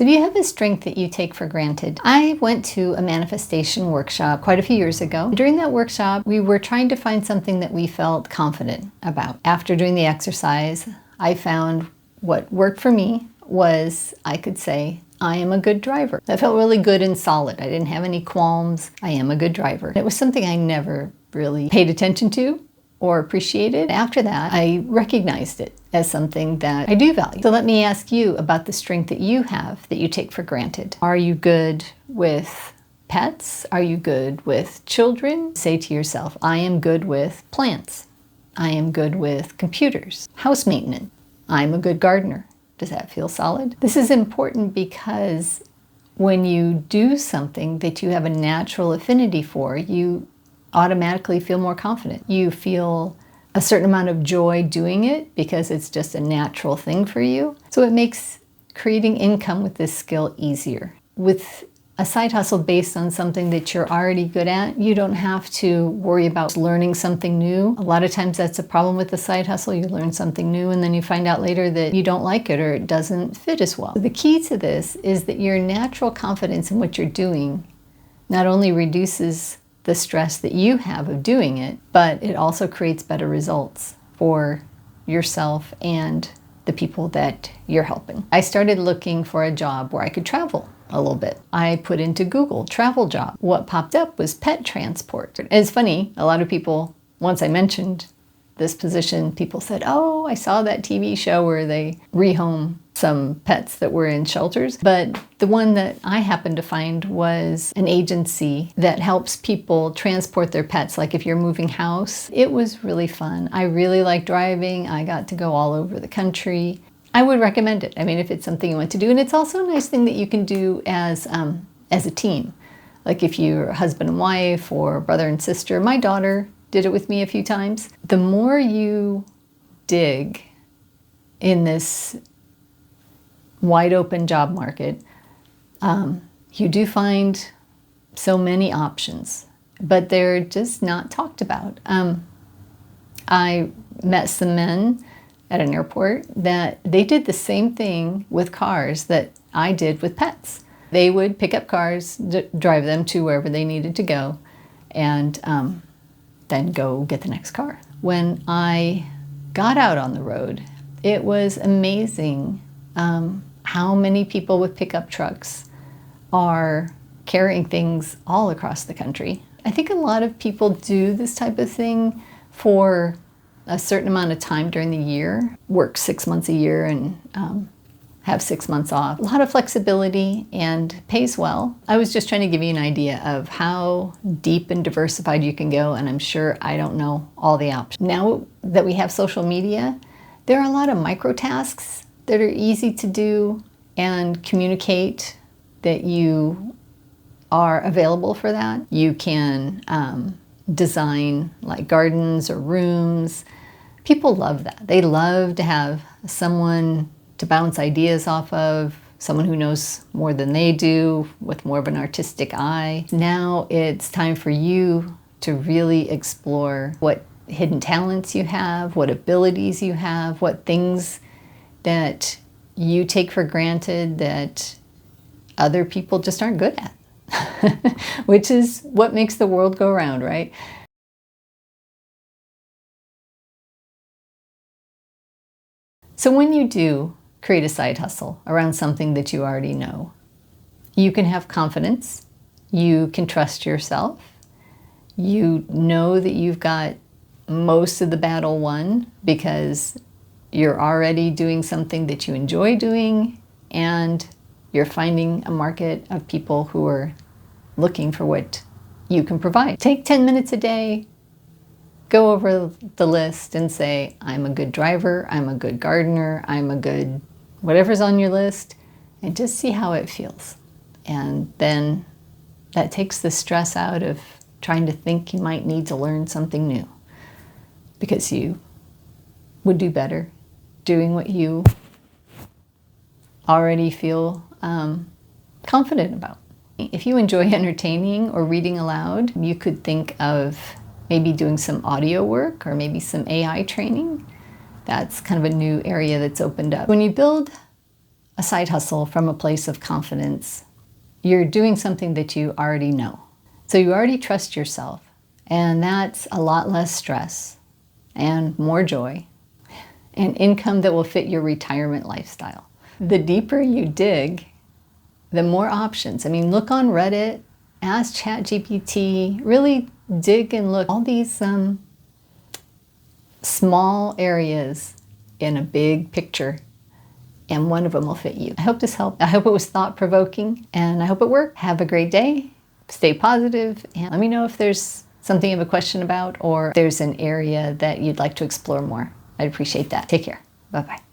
So do you have a strength that you take for granted? I went to a manifestation workshop quite a few years ago. During that workshop, we were trying to find something that we felt confident about. After doing the exercise, I found what worked for me was I could say, I am a good driver. That felt really good and solid. I didn't have any qualms. I am a good driver. It was something I never really paid attention to or appreciated. After that, I recognized it as something that I do value. So let me ask you about the strength that you have that you take for granted. Are you good with pets? Are you good with children? Say to yourself, I am good with plants. I am good with computers. House maintenance. I'm a good gardener. Does that feel solid? This is important because when you do something that you have a natural affinity for, you automatically feel more confident. You feel a certain amount of joy doing it because it's just a natural thing for you. So it makes creating income with this skill easier. With a side hustle based on something that you're already good at, you don't have to worry about learning something new. A lot of times that's a problem with the side hustle. You learn something new and then you find out later that you don't like it or it doesn't fit as well. The key to this is that your natural confidence in what you're doing not only reduces the stress that you have of doing it, but it also creates better results for yourself and the people that you're helping. I started looking for a job where I could travel a little bit. I put into Google travel job. What popped up was pet transport. And it's funny, a lot of people, once I mentioned this position, people said, oh, I saw that TV show where they rehome some pets that were in shelters. But the one that I happened to find was an agency that helps people transport their pets. Like if you're moving house, it was really fun. I really like driving. I got to go all over the country. I would recommend it. I mean, if it's something you want to do. And it's also a nice thing that you can do as a team. Like if you're husband and wife or brother and sister. My daughter did it with me a few times. The more you dig in this wide open job market, you do find so many options, but they're just not talked about. I met some men at an airport that they did the same thing with cars that I did with pets. They would pick up cars, drive them to wherever they needed to go, and then go get the next car. When I got out on the road, it was amazing how many people with pickup trucks are carrying things all across the country. I think a lot of people do this type of thing for a certain amount of time during the year, work 6 months a year and have 6 months off. A lot of flexibility and pays well. I was just trying to give you an idea of how deep and diversified you can go, and I'm sure I don't know all the options. Now that we have social media, there are a lot of micro tasks that are easy to do and communicate that you are available for that. You can design like gardens or rooms. People love that. They love to have someone to bounce ideas off of, someone who knows more than they do with more of an artistic eye. Now it's time for you to really explore what hidden talents you have, what abilities you have, what things that you take for granted that other people just aren't good at, which is what makes the world go round, right? So when you do create a side hustle around something that you already know, you can have confidence, you can trust yourself, you know that you've got most of the battle won because you're already doing something that you enjoy doing and you're finding a market of people who are looking for what you can provide. Take 10 minutes a day, go over the list and say, I'm a good driver, I'm a good gardener, I'm a good whatever's on your list, and just see how it feels. And then that takes the stress out of trying to think you might need to learn something new, because you would do better doing what you already feel confident about. If you enjoy entertaining or reading aloud, you could think of maybe doing some audio work or maybe some AI training. That's kind of a new area that's opened up. When you build a side hustle from a place of confidence. You're doing something that you already know. So you already trust yourself, and that's a lot less stress and more joy and income that will fit your retirement lifestyle. The deeper you dig, the more options. I mean, look on Reddit, ask ChatGPT, really dig and look. All these small areas in a big picture, and one of them will fit you. I hope this helped. I hope it was thought-provoking, and I hope it worked. Have a great day. Stay positive, and let me know if there's something you have a question about or if there's an area that you'd like to explore more. I'd appreciate that. Take care. Bye-bye.